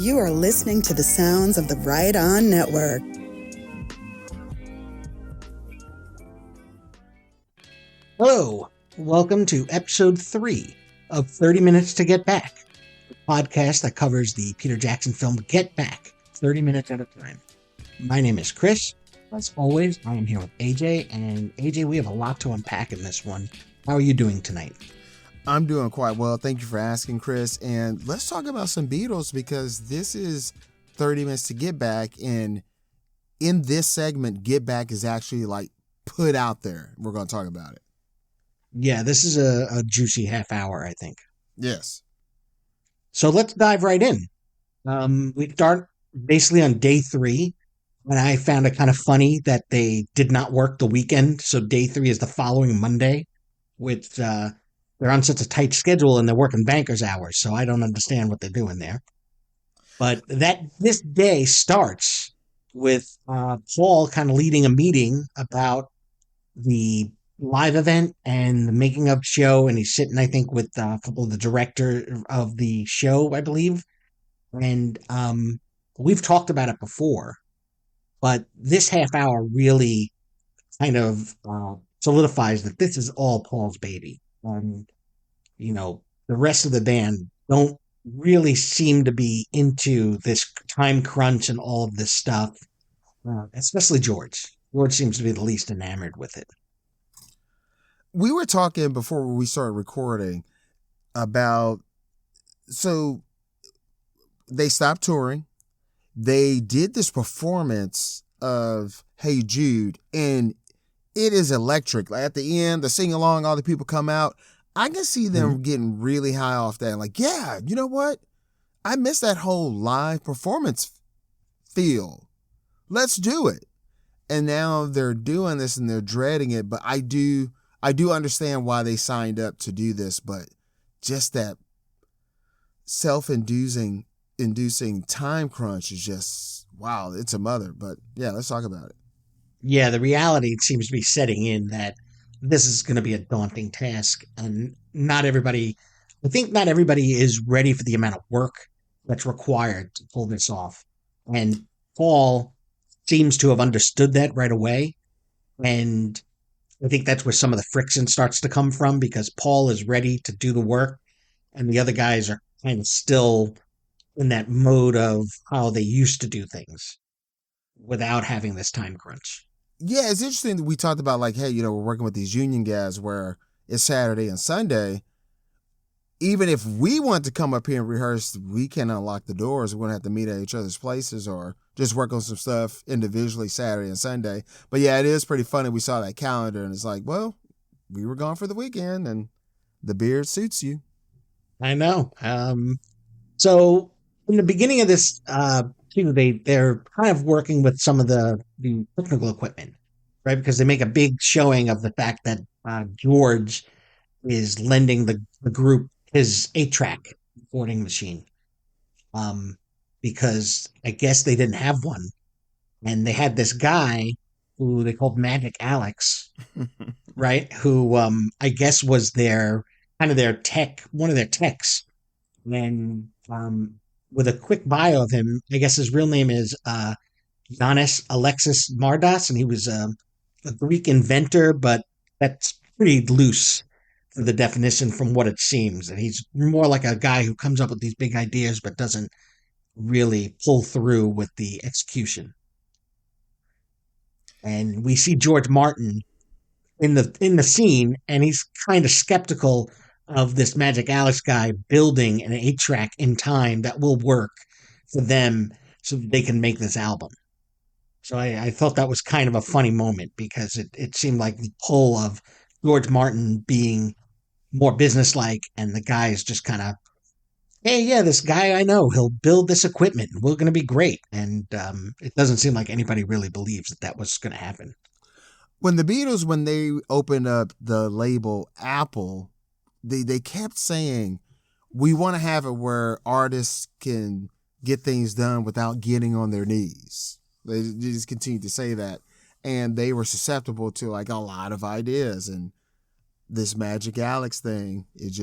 You are listening to the sounds of the Right On Network. Hello, welcome to episode 3 of 30 Minutes to Get Back, a podcast that covers the Peter Jackson film Get Back, 30 minutes at a time. My name is Chris. As always, I am here with AJ, and AJ, we have a lot to unpack in this one. How are you doing tonight? I'm doing quite well. Thank you for asking, Chris. And let's talk about some Beatles, because this is 30 Minutes to Get Back. And in this segment, Get Back is actually like put out there. We're going to talk about it. Yeah, this is a juicy half hour, I think. Yes. So let's dive right in. We start basically on day 3, and I found it kind of funny that they did not work the weekend. So day 3 is the following Monday, which they're on such a tight schedule and they're working banker's hours. So I don't understand what they're doing there. But this day starts with Paul kind of leading a meeting about the live event and the making of show, and he's sitting, I think, with a couple of the director of the show, I believe. And we've talked about it before, but this half hour really kind of solidifies that this is all Paul's baby. The rest of the band don't really seem to be into this time crunch and all of this stuff, especially George. George seems to be the least enamored with it. We were talking before we started recording about, so they stopped touring. They did this performance of Hey Jude, and it is electric. Like at the end, the sing along, all the people come out. I can see them getting really high off that. Like, yeah, you know what? I miss that whole live performance feel. Let's do it. And now they're doing this and they're dreading it. But I do understand why they signed up to do this. But just that self-inducing time crunch is just, wow, it's a mother. But yeah, let's talk about it. Yeah, the reality seems to be setting in that this is going to be a daunting task, and not everybody is ready for the amount of work that's required to pull this off. And Paul seems to have understood that right away. And I think that's where some of the friction starts to come from, because Paul is ready to do the work and the other guys are kind of still in that mode of how they used to do things without having this time crunch. Yeah, it's interesting that we talked about, like, hey, we're working with these union guys where it's Saturday and Sunday. Even if we want to come up here and rehearse, we can't unlock the doors. We're going to have to meet at each other's places or just work on some stuff individually Saturday and Sunday. But yeah, it is pretty funny. We saw that calendar and it's like, well, we were gone for the weekend and the beard suits you. I know. So in the beginning of this, they're kind of working with some of the technical equipment, right? Because they make a big showing of the fact that George is lending the group his 8-track recording machine, because I guess they didn't have one, and they had this guy who they called Magic Alex, right? Who I guess was their tech, one of their techs, and with a quick bio of him, I guess his real name is Giannis Alexis Mardas, and he was a Greek inventor, but that's pretty loose for the definition from what it seems. And he's more like a guy who comes up with these big ideas but doesn't really pull through with the execution. And we see George Martin in the scene, and he's kind of skeptical of this Magic Alex guy building an 8-track in time that will work for them so that they can make this album. So I thought that was kind of a funny moment, because it seemed like the pull of George Martin being more businesslike, and the guy is just kind of, hey, yeah, this guy I know, he'll build this equipment. We're going to be great. And it doesn't seem like anybody really believes that was going to happen. When the Beatles, when they opened up the label Apple, they kept saying, we want to have it where artists can get things done without getting on their knees. They just continued to say that. And they were susceptible to like a lot of ideas. And this Magic Alex thing, it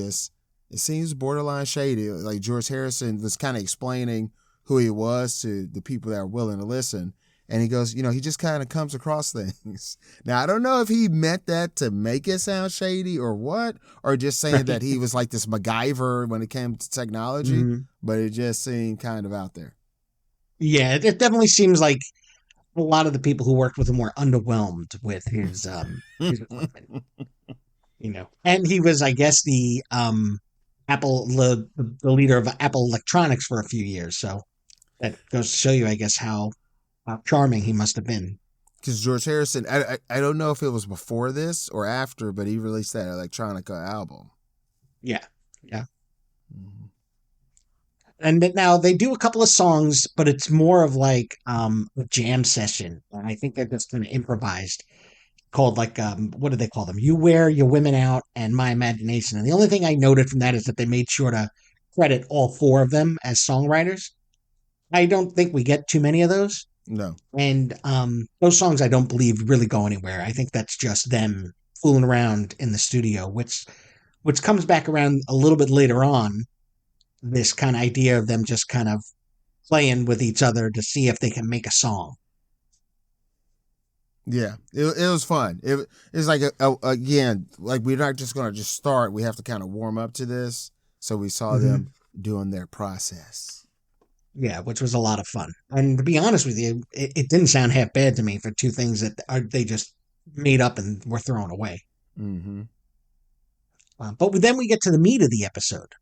seems borderline shady. Like George Harrison was kind of explaining who he was to the people that are willing to listen. And he goes, he just kind of comes across things. Now, I don't know if he meant that to make it sound shady or what, or just saying that he was like this MacGyver when it came to technology, but it just seemed kind of out there. Yeah, it definitely seems like a lot of the people who worked with him were underwhelmed with his equipment, And he was, I guess, the the leader of Apple Electronics for a few years. So that goes to show you, I guess, how charming he must have been. Because George Harrison, I don't know if it was before this or after, but he released that Electronica album. Yeah, yeah. Mm-hmm. And now they do a couple of songs, but it's more of like a jam session. And I think they're just kind of improvised, called like what do they call them? You Wear Your Women Out and My Imagination. And the only thing I noted from that is that they made sure to credit all four of them as songwriters. I don't think we get too many of those. No. And those songs I don't believe really go anywhere. I think that's just them fooling around in the studio, which comes back around a little bit later on. This kind of idea of them just kind of playing with each other to see if they can make a song. Yeah, it was fun. It's like again, like we're not just gonna just start. We have to kind of warm up to this. So we saw them doing their process. Yeah, which was a lot of fun. And to be honest with you, it didn't sound half bad to me for two things that they just made up and were thrown away. Mm-hmm. But then we get to the meat of the episode,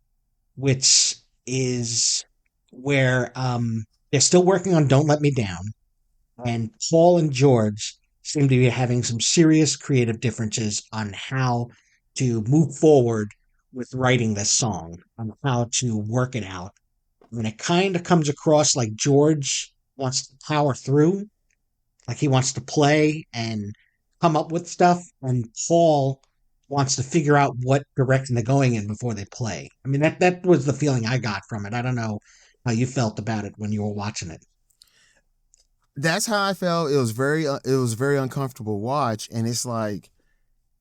which is where they're still working on Don't Let Me Down. And Paul and George seem to be having some serious creative differences on how to move forward with writing this song, on how to work it out. And it kind of comes across like George wants to power through, like he wants to play and come up with stuff, and Paul wants to figure out what direction they're going in before they play. I mean, that was the feeling I got from it. I don't know how you felt about it when you were watching it. That's how I felt. It was very uncomfortable watch, and it's like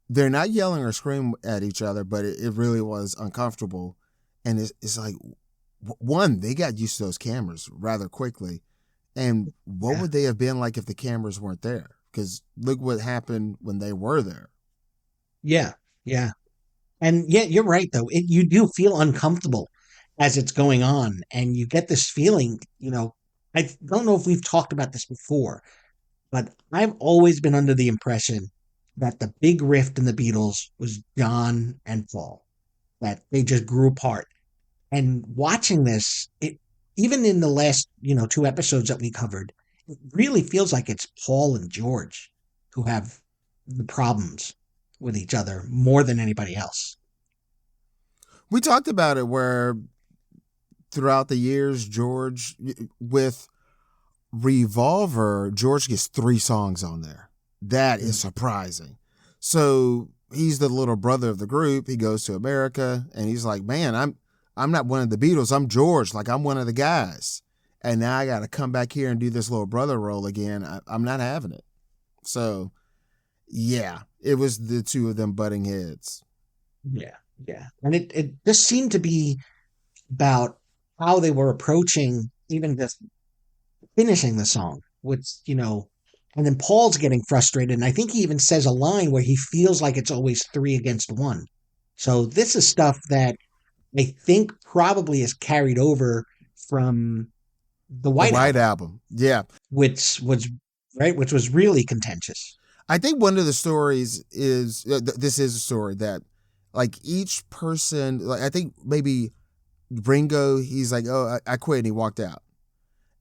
they're not yelling or screaming at each other, but it really was uncomfortable. And it's like, one, they got used to those cameras rather quickly, and what would they have been like if the cameras weren't there? Because look what happened when they were there. Yeah, yeah, and yeah, you're right though. You do feel uncomfortable as it's going on, and you get this feeling. I don't know if we've talked about this before, but I've always been under the impression that the big rift in the Beatles was John and Paul, that they just grew apart. And watching this, it even in the last, two episodes that we covered, it really feels like it's Paul and George who have the problems with each other more than anybody else. We talked about it where throughout the years, George, with Revolver, George gets 3 songs on there. That is surprising. So he's the little brother of the group. He goes to America and he's like, man, I'm not one of the Beatles. I'm George. Like, I'm one of the guys. And now I got to come back here and do this little brother role again. I'm not having it. So, yeah, it was the two of them butting heads. Yeah, yeah. And it just seemed to be about how they were approaching even just finishing the song, which, and then Paul's getting frustrated. And I think he even says a line where he feels like it's always 3 against 1. So this is stuff that I think probably is carried over from the White Album. Yeah. Which was really contentious. I think one of the stories is, this is a story that like each person, like I think maybe Ringo, he's like, oh, I quit, and he walked out.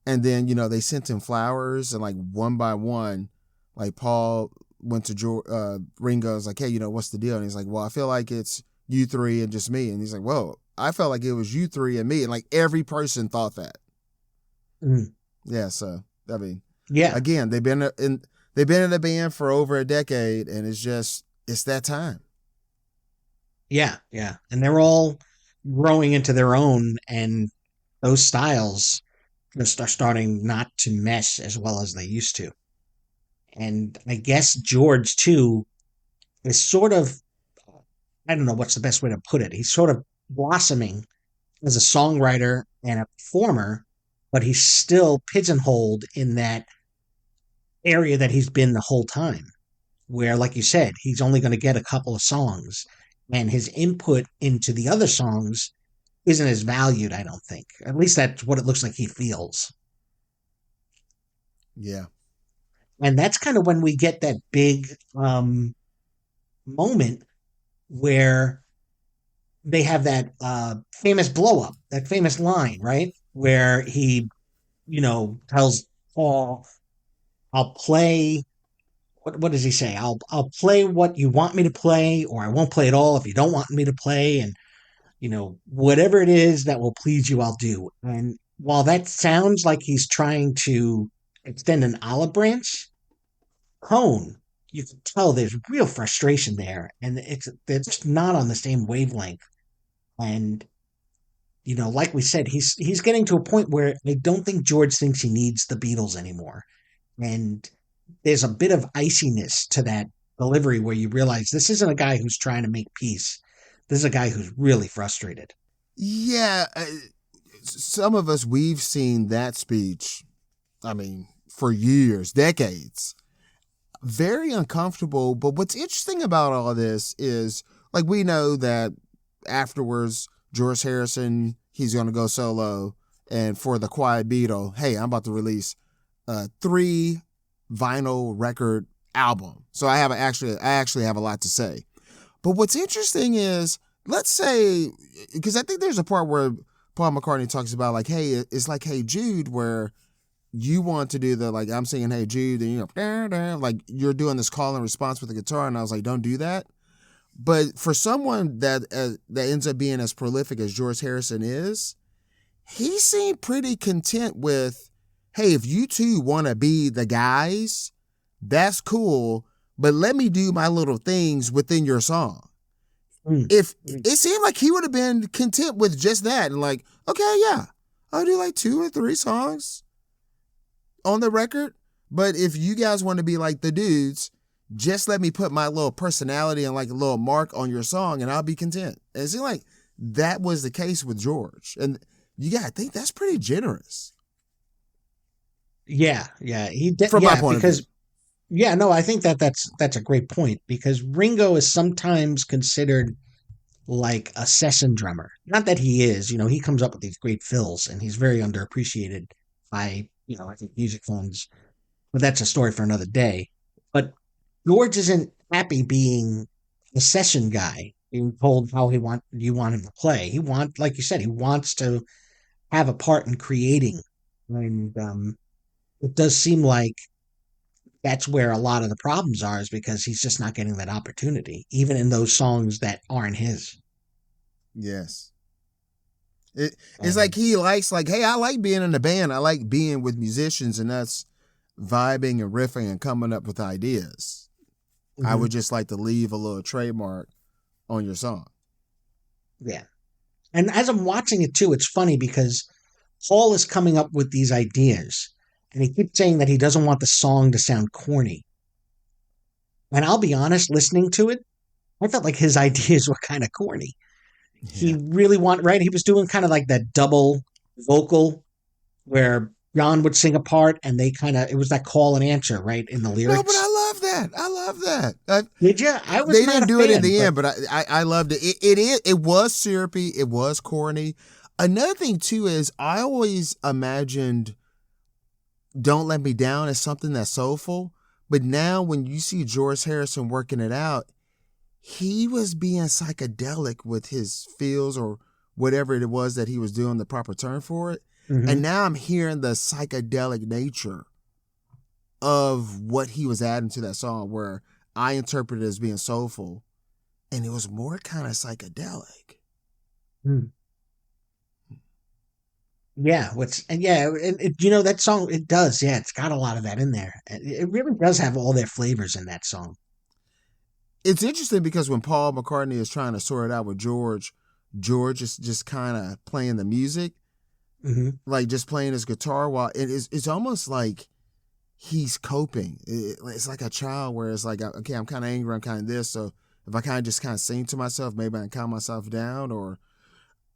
And then, they sent him flowers, and like one by one, like Paul went to Ringo, was like, hey, what's the deal? And he's like, well, I feel like it's you 3 and just me. And he's like, whoa, I felt like it was you 3 and me. And like every person thought that. Yeah. So, I mean, yeah, again, they've been in the band for over a decade, and it's that time. Yeah. Yeah. And they're all growing into their own, and those styles just are starting not to mesh as well as they used to. And I guess George, too, is sort of, I don't know what's the best way to put it. He's sort of blossoming as a songwriter and a performer, but he's still pigeonholed in that area that he's been the whole time. Where, like you said, he's only going to get a couple of songs, and his input into the other songs isn't as valued, I don't think. At least that's what it looks like he feels. Yeah. And that's kind of when we get that big moment where they have that famous blow up, that famous line, right? Where he, tells Paul, I'll play. What does he say? I'll play what you want me to play, or I won't play at all if you don't want me to play. And, whatever it is that will please you, I'll do. And while that sounds like he's trying to extend an olive branch, Cone, you can tell there's real frustration there, and it's not on the same wavelength. And like we said, he's getting to a point where I don't think George thinks he needs the Beatles anymore, and there's a bit of iciness to that delivery where you realize this isn't a guy who's trying to make peace. This is a guy who's really frustrated. Yeah. Some of us, we've seen that speech, I mean, for years, decades. Very uncomfortable. But what's interesting about all this is, like, we know that afterwards, George Harrison, he's going to go solo. And for the Quiet Beatle, hey, I'm about to release 3 vinyl record album. So I actually have a lot to say. But what's interesting is, let's say, because I think there's a part where Paul McCartney talks about, like, hey, it's like Hey Jude, where you want to do the, like, I'm singing Hey Jude, and like you're doing this call and response with the guitar, and I was like, don't do that. But for someone that ends up being as prolific as George Harrison is, he seemed pretty content with, hey, if you two want to be the guys, that's cool, but let me do my little things within your song. If it seemed like he would have been content with just that, and like, okay, yeah, I'll do like 2 or 3 songs on the record, but if you guys want to be like the dudes, just let me put my little personality and like a little mark on your song, and I'll be content. And it seemed like that was the case with George, and you gotta think that's pretty generous. Yeah, From my point of view. Yeah, no, I think that's a great point, because Ringo is sometimes considered like a session drummer. Not that he is, he comes up with these great fills, and he's very underappreciated by, I think music fans. But that's a story for another day. But George isn't happy being a session guy, being told how you want him to play. Like you said, he wants to have a part in creating, and it does seem like that's where a lot of the problems are, is because he's just not getting that opportunity, even in those songs that aren't his. Yes. It's like he likes, like, hey, I like being in a band. I like being with musicians and us vibing and riffing and coming up with ideas. Mm-hmm. I would just like to leave a little trademark on your song. Yeah. And as I'm watching it too, it's funny because Paul is coming up with these ideas, and he keeps saying that he doesn't want the song to sound corny. And I'll be honest, listening to it, I felt like his ideas were kind of corny. Yeah. He really right? He was doing kind of like that double vocal where John would sing a part, and it was that call and answer, right, in the lyrics. No, but I love that. Did you? They didn't do it in the end, but I loved it. It was syrupy. It was corny. Another thing, too, is I always imagined Don't Let Me Down as something that's soulful. But now when you see George Harrison working it out, he was being psychedelic with his feels or whatever it was that he was doing, the proper term for it. Mm-hmm. And now I'm hearing the psychedelic nature of what he was adding to that song, where I interpreted it as being soulful, and it was more kind of psychedelic. Yeah, that song, it does. Yeah, it's got a lot of that in there. It really does have all their flavors in that song. It's interesting because when Paul McCartney is trying to sort it out with George is just kind of playing the music, like just playing his guitar while it's almost like he's coping. It's like a child where it's like, okay, I'm kind of angry, I'm kind of this, so if I kind of just kind of sing to myself, maybe I can calm myself down. Or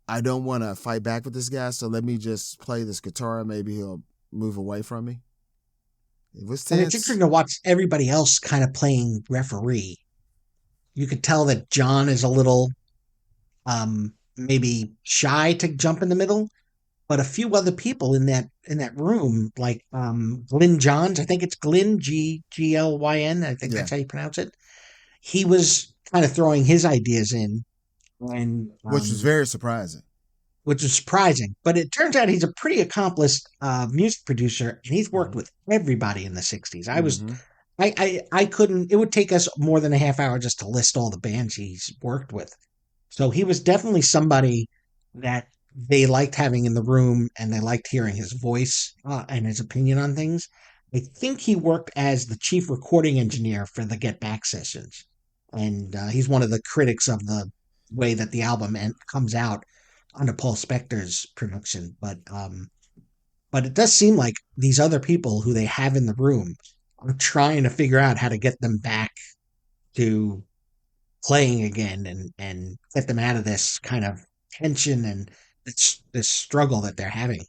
I don't want to fight back with this guy, so let me just play this guitar. Maybe he'll move away from me. It was And it's interesting tense. to watch everybody else kind of playing referee. You could tell that John is a little maybe shy to jump in the middle, but a few other people in that room, like Glyn Johns, I think it's Glyn Glyn, I think Yeah, that's how you pronounce it. He was kind of throwing his ideas in, and which was very surprising. which was surprising. But it turns out he's a pretty accomplished music producer, and he's worked Mm-hmm. with everybody in the '60s. Mm-hmm. I couldn't. It would take us more than a half hour just to list all the bands he's worked with. So he was definitely somebody that they liked having in the room, and they liked hearing his voice and his opinion on things. I think he worked as the chief recording engineer for the Get Back sessions, and he's one of the critics of the way that the album comes out under Paul Spector's production. But it does seem like these other people who they have in the room are trying to figure out how to get them back to playing again and get them out of this kind of tension and this struggle that they're having.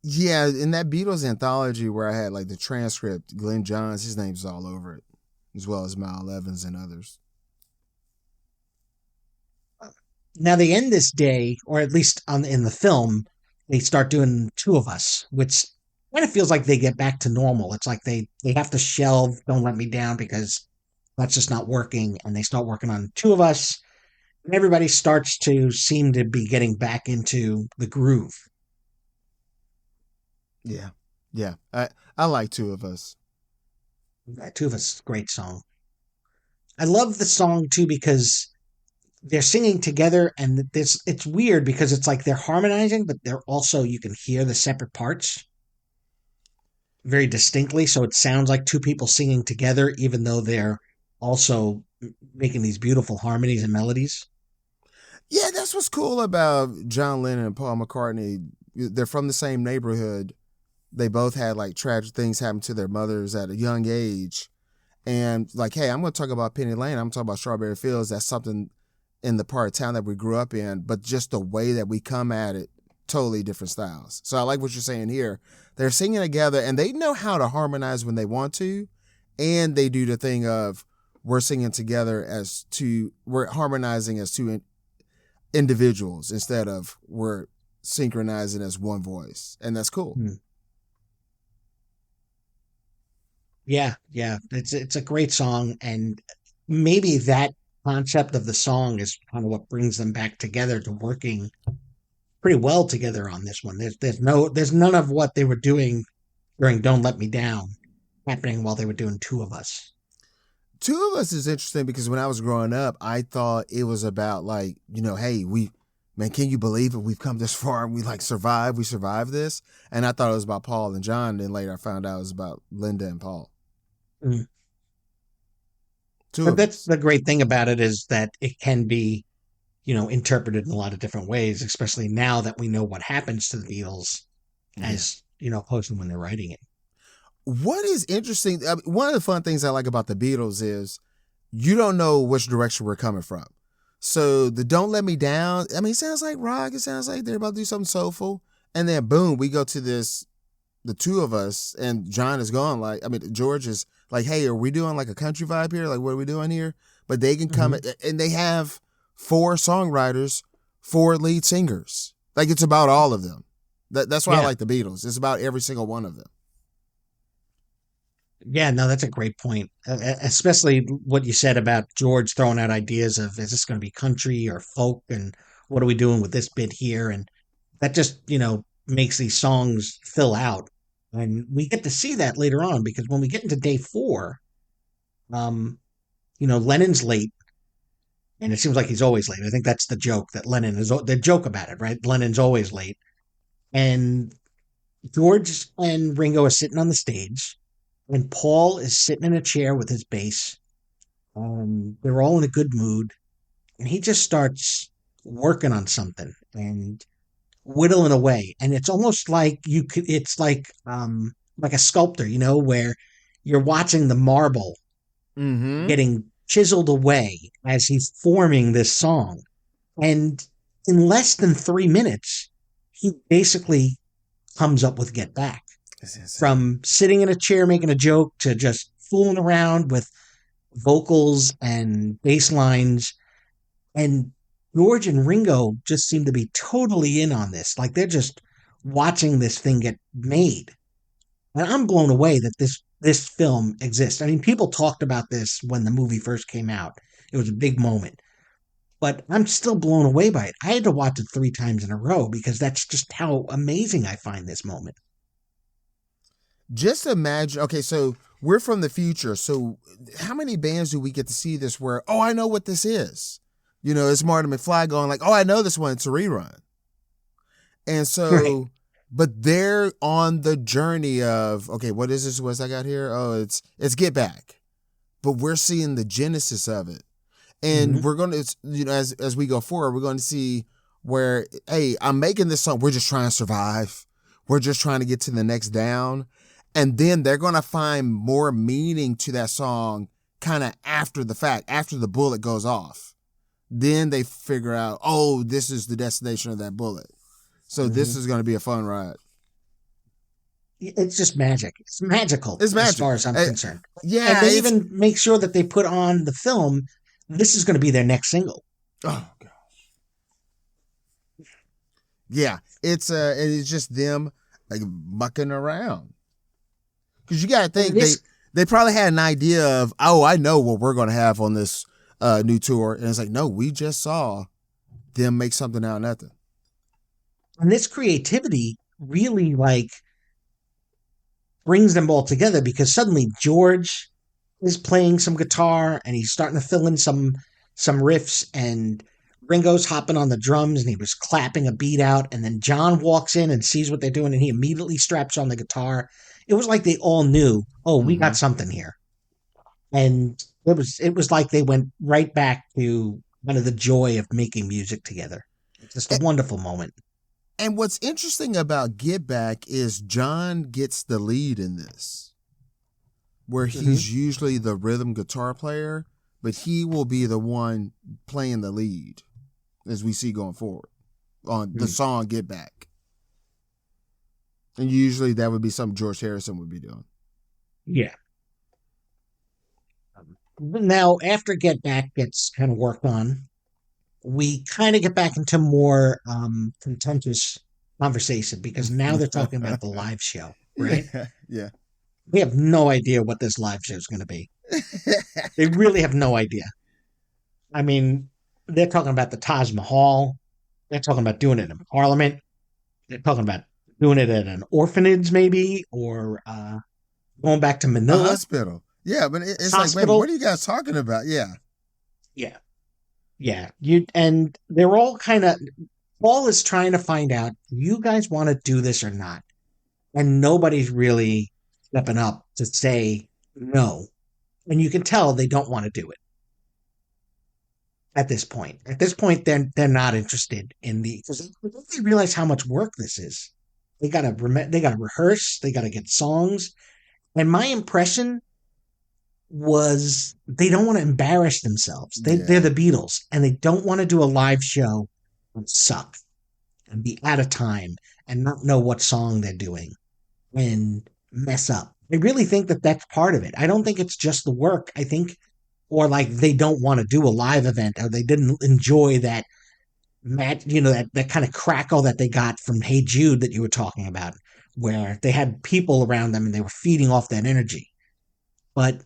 Yeah, in that Beatles anthology where I had like the transcript, Glenn Johns, his name's all over it, as well as Mal Evans and others. Now they end this day, or at least on in the film, they start doing Two of Us, which kind of feels like they get back to normal. It's like they have to shelve Don't Let Me Down because that's just not working, and they start working on Two of Us, and everybody starts to seem to be getting back into the groove. Yeah, yeah. I like Two of Us. Two of Us, great song. I love the song too because they're singing together, and this it's weird because it's like they're harmonizing, but they're also you can hear the separate parts very distinctly, so it sounds like two people singing together, even though they're also making these beautiful harmonies and melodies. Yeah, that's what's cool about John Lennon and Paul McCartney. They're from the same neighborhood. They both had like tragic things happen to their mothers at a young age. And like, hey, I'm going to talk about Penny Lane. I'm talking about Strawberry Fields. That's something in the part of town that we grew up in, but just the way that we come at it, totally different styles. So I like what you're saying here. They're singing together and they know how to harmonize when they want to. And they do the thing of we're singing together as two, we're harmonizing as two individuals instead of we're synchronizing as one voice. And that's cool. Hmm. Yeah, yeah, it's a great song, and maybe that concept of the song is kind of what brings them back together to working pretty well together on this one. There's none of what they were doing during Don't Let Me Down happening while they were doing Two of Us. Two of Us is interesting because when I was growing up, I thought it was about like, hey, man, can you believe it? We've come this far and we we survived this. And I thought it was about Paul and John. Then later I found out it was about Linda and Paul. Mm. Two But of that's Us. the great thing about it is that it can be, interpreted in a lot of different ways, especially now that we know what happens to the Beatles Yeah. as, opposed to when they're writing it. What is interesting, one of the fun things I like about the Beatles is you don't know which direction we're coming from. So the Don't Let Me Down, it sounds like rock. It sounds like they're about to do something soulful. And then boom, we go to the Two of Us, and John is gone. George is like, hey, are we doing like a country vibe here? Like, what are we doing here? But they can come, and they have 4 songwriters, 4 lead singers. Like, it's about all of them. That's why I like the Beatles. It's about every single one of them. Yeah, no, that's a great point. Especially what you said about George throwing out ideas of is this going to be country or folk, and what are we doing with this bit here? And that just, makes these songs fill out. And we get to see that later on because when we get into day 4, Lennon's late, and it seems like he's always late. I think that's the joke that Lennon is the joke about it, right? Lennon's always late. And George and Ringo are sitting on the stage, and Paul is sitting in a chair with his bass. They're all in a good mood, and he just starts working on something and whittling away. And it's almost like it's like a sculptor, where you're watching the marble Mm-hmm. getting chiseled away as he's forming this song. And in less than 3 minutes, he basically comes up with Get Back. From sitting in a chair making a joke to just fooling around with vocals and bass lines. And George and Ringo just seem to be totally in on this. Like they're just watching this thing get made. And I'm blown away that this film exists. I mean, people talked about this when the movie first came out. It was a big moment. But I'm still blown away by it. I had to watch it 3 times in a row because that's just how amazing I find this moment. Just imagine, okay, so we're from the future. So how many bands do we get to see this where, oh, I know what this is? You know, it's Marty McFly going like, oh, I know this one. It's a rerun. And so, right. But they're on the journey of, okay, what is this? What's I got here? Oh, it's Get Back. But we're seeing the genesis of it. And we're going to, you know, as we go forward, we're going to see where, hey, I'm making this song. We're just trying to survive. We're just trying to get to the next down. And then they're going to find more meaning to that song kind of after the fact, after the bullet goes off. Then they figure out, oh, this is the destination of that bullet. So this is going to be a fun ride. It's just magic. It's magical. It's magic. As far as I'm concerned. Yeah. And they even make sure that they put on the film, this is going to be their next single. Oh, gosh. Yeah. It's just them like mucking around. Because you got to think, they probably had an idea of, oh, I know what we're going to have on this new tour. And it's like, no, we just saw them make something out of nothing. And this creativity really like brings them all together because suddenly George is playing some guitar and he's starting to fill in some riffs, and Ringo's hopping on the drums and he was clapping a beat out, and then John walks in and sees what they're doing and he immediately straps on the guitar. It was like they all knew, oh, we got something here. And it was like they went right back to kind of the joy of making music together. It's just a wonderful moment. And what's interesting about Get Back is John gets the lead in this, where he's usually the rhythm guitar player, but he will be the one playing the lead as we see going forward on the song Get Back. And usually that would be something George Harrison would be doing. Yeah. Now, after Get Back gets kind of worked on, we kind of get back into more contentious conversation because now they're talking about the live show, right? Yeah. We have no idea what this live show is going to be. They really have no idea. I mean, they're talking about the Taj Mahal. They're talking about doing it in Parliament. They're talking about doing it at an orphanage, maybe, or going back to Manila. A hospital. Yeah, but it's like, wait, what are you guys talking about? Yeah. Yeah. Yeah. And they're all kind of, Paul is trying to find out, do you guys want to do this or not? And nobody's really stepping up to say no. And you can tell they don't want to do it. At this point, they're not interested in because they realize how much work this is. They gotta rehearse. They gotta get songs. And my impression was they don't want to embarrass themselves. They're the Beatles, and they don't want to do a live show and suck and be out of time and not know what song they're doing and mess up. I really think that that's part of it. I don't think it's just the work. I think, or like they don't want to do a live event, or they didn't enjoy that that kind of crackle that they got from Hey Jude that you were talking about, where they had people around them and they were feeding off that energy. But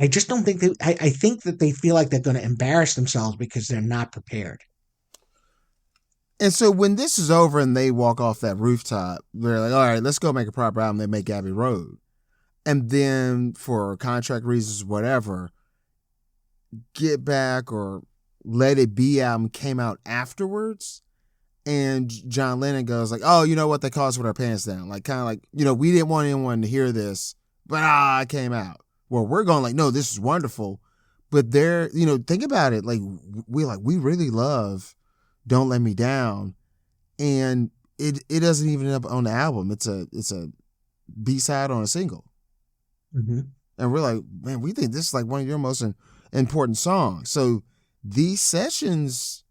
I just don't think I think that they feel like they're going to embarrass themselves because they're not prepared. And so when this is over and they walk off that rooftop, they're like, all right, let's go make a proper album. They make Abbey Road. And then for contract reasons, whatever, Get Back or Let It Be album came out afterwards. And John Lennon goes like, oh, you know what? They caught us with our pants down. Like, kind of like, we didn't want anyone to hear this, but it came out. Well, we're going like, no, this is wonderful. But they're, think about it. Like, we really love Don't Let Me Down. And it doesn't even end up on the album. It's a B-side on a single. Mm-hmm. And we're like, man, we think this is like one of your most important songs. So these sessions,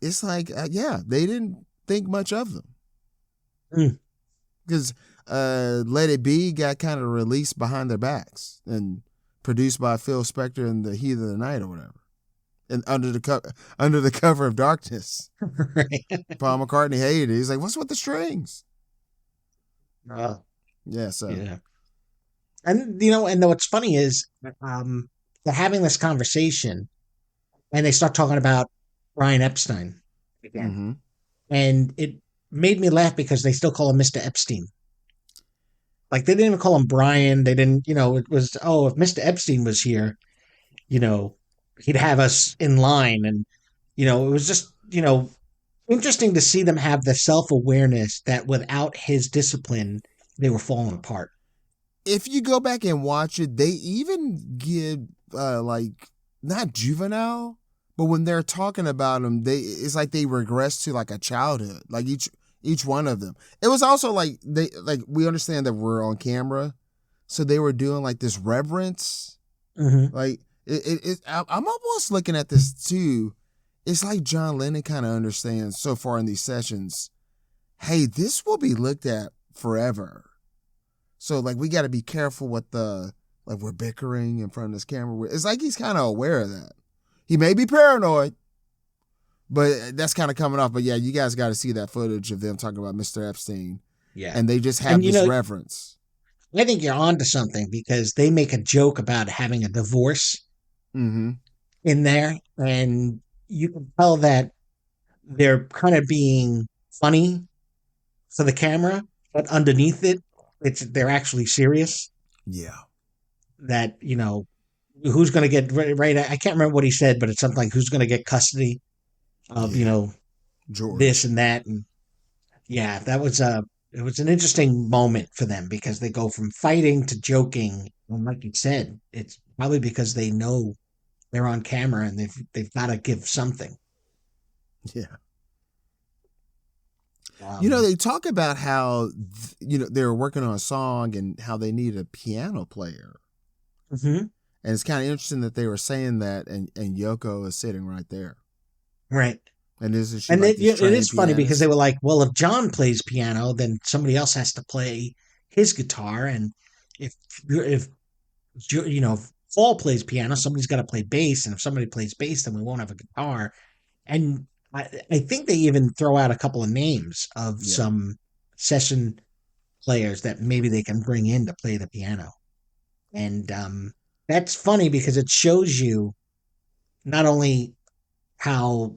it's like, yeah, they didn't think much of them. Mm. Because Let It Be got kind of released behind their backs and produced by Phil Spector in The Heat of the Night or whatever. And under the cover of darkness. Right. Paul McCartney hated it. He's like, what's with the strings? Yeah, so. Yeah. And, you know, and what's funny is they're having this conversation and they start talking about Brian Epstein again. Mm-hmm. And it made me laugh because they still call him Mr. Epstein. Like, they didn't even call him Brian. They didn't, you know, it was, oh, if Mr. Epstein was here, you know, he'd have us in line. And, you know, it was just, you know, interesting to see them have the self-awareness that without his discipline, they were falling apart. If you go back and watch it, they even give like not juvenile, but when they're talking about him, it's like they regress to like a childhood. Like each one of them. It was also like we understand that we're on camera, so they were doing like this reverence. Mm-hmm. Like I'm almost looking at this too. It's like John Lennon kind of understands so far in these sessions. Hey, this will be looked at forever. So, like, we got to be careful with we're bickering in front of this camera. It's like he's kind of aware of that. He may be paranoid, but that's kind of coming off. But yeah, you guys got to see that footage of them talking about Mr. Epstein. Yeah. And they just have this reverence. I think you're onto something because they make a joke about having a divorce in there. And you can tell that they're kind of being funny for the camera, but underneath it, they're actually serious. Yeah. That, you know, who's going to get right. I can't remember what he said, but it's something like who's going to get custody of, you know, George. This and that. And yeah, it was an interesting moment for them because they go from fighting to joking. And like you said, it's probably because they know they're on camera and they've got to give something. Yeah. You know, they talk about how, you know, they were working on a song and how they need a piano player. Mm-hmm. And it's kind of interesting that they were saying that and Yoko is sitting right there. Right. And isn't she and like it is funny pianist? because they were like, well, if John plays piano, then somebody else has to play his guitar. And if you know, if Paul plays piano, somebody's got to play bass. And if somebody plays bass, then we won't have a guitar. And I think they even throw out a couple of names of some session players that maybe they can bring in to play the piano. And that's funny because it shows you not only how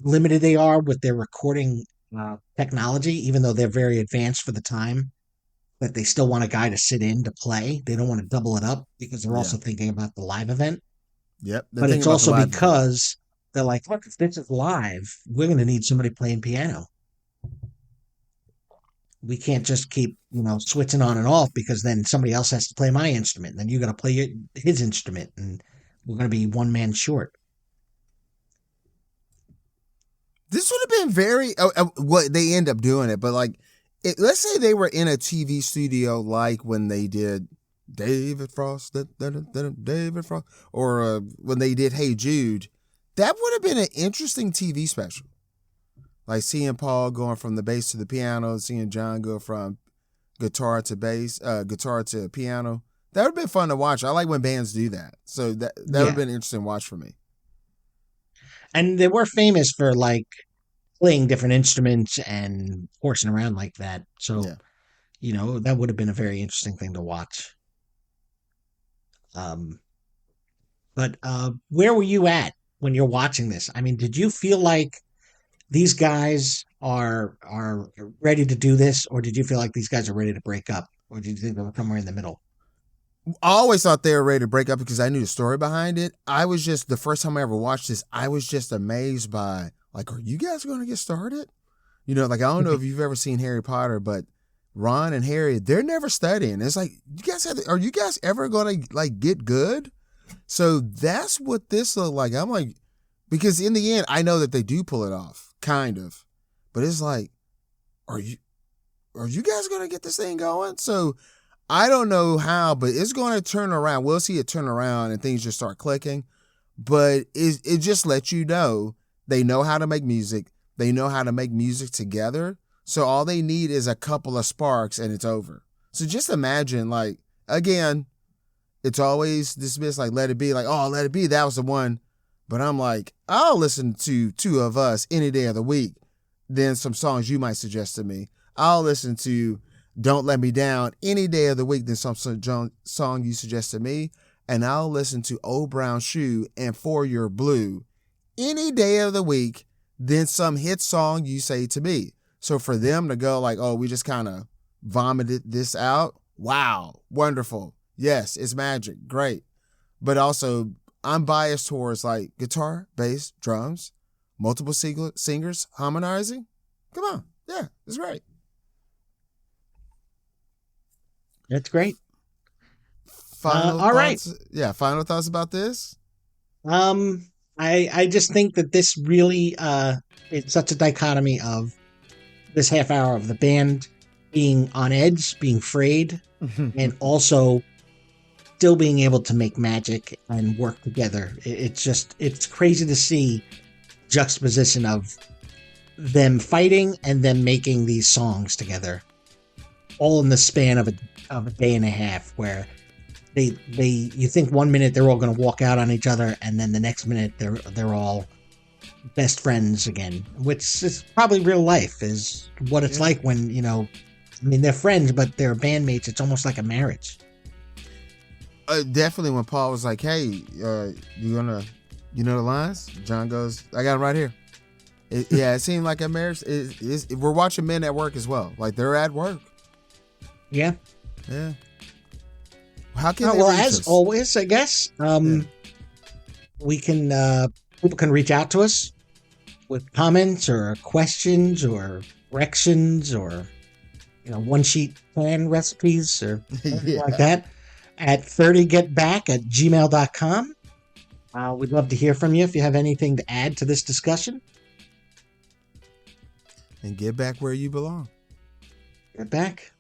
limited they are with their recording technology, even though they're very advanced for the time, that they still want a guy to sit in to play. They don't want to double it up because they're also thinking about the live event. Yep. But it's also because they're like, look, if this is live, we're going to need somebody playing piano. We can't just keep, you know, switching on and off because then somebody else has to play my instrument. Then you got to play his instrument, and we're going to be one man short. This would have been very what they end up doing it, but like, let's say they were in a TV studio like when they did David Frost, David Frost, or when they did Hey Jude. That would have been an interesting TV special. Like seeing Paul going from the bass to the piano, seeing John go from guitar to bass, guitar to piano. That would have been fun to watch. I like when bands do that. So that would have been an interesting watch for me. And they were famous for like playing different instruments and horsing around like that. So, you know, that would have been a very interesting thing to watch. But where were you at when you're watching this? I mean, did you feel like these guys are ready to do this, or did you feel like these guys are ready to break up, or did you think they were somewhere in the middle? I always thought they were ready to break up because I knew the story behind it. I was just, the first time I ever watched this, I was just amazed by, like, are you guys going to get started? You know, like, I don't know if you've ever seen Harry Potter, but Ron and Harry, they're never studying. It's like, are you guys ever going to, like, get good? So that's what this looked like. I'm like, because in the end, I know that they do pull it off, kind of. But it's like, are you guys going to get this thing going? So I don't know how, but it's going to turn around. We'll see it turn around and things just start clicking. But it just lets you know They know how to make music. They know how to make music together. So all they need is a couple of sparks and it's over. So just imagine, like, again, it's always dismissed like Let It Be, like, oh, Let It Be, that was the one. But I'm like, I'll listen to Two of Us any day of the week than some songs you might suggest to me. I'll listen to Don't Let Me Down any day of the week than some song you suggest to me. And I'll listen to Old Brown Shoe and For Your Blue any day of the week than some hit song you say to me. So for them to go like, oh, we just kind of vomited this out. Wow. Wonderful. Yes, it's magic. Great. But also I'm biased towards like guitar, bass, drums, multiple singers harmonizing. Come on. Yeah, it's great. That's great. Final all thoughts? right. Yeah, final thoughts about this? I just think that this really it's such a dichotomy of this half hour of the band being on edge, being frayed, and also still being able to make magic and work together. It's crazy to see juxtaposition of them fighting and them making these songs together, all in the span of a day and a half, where you think 1 minute they're all going to walk out on each other, and then the next minute they're all best friends again, which is probably real life, is what it's like when, they're friends, but they're bandmates. It's almost like a marriage. Definitely when Paul was like, hey, you know the lines? John goes, I got it right here. It seemed like a marriage. We're watching men at work as well. Like, they're at work. Yeah. Yeah. How can they well, reach as us? always, I guess, we can, people can reach out to us with comments or questions or corrections or, one sheet plan recipes or anything like that at 30getback@gmail.com. We'd love to hear from you if you have anything to add to this discussion. And get back where you belong. Get back.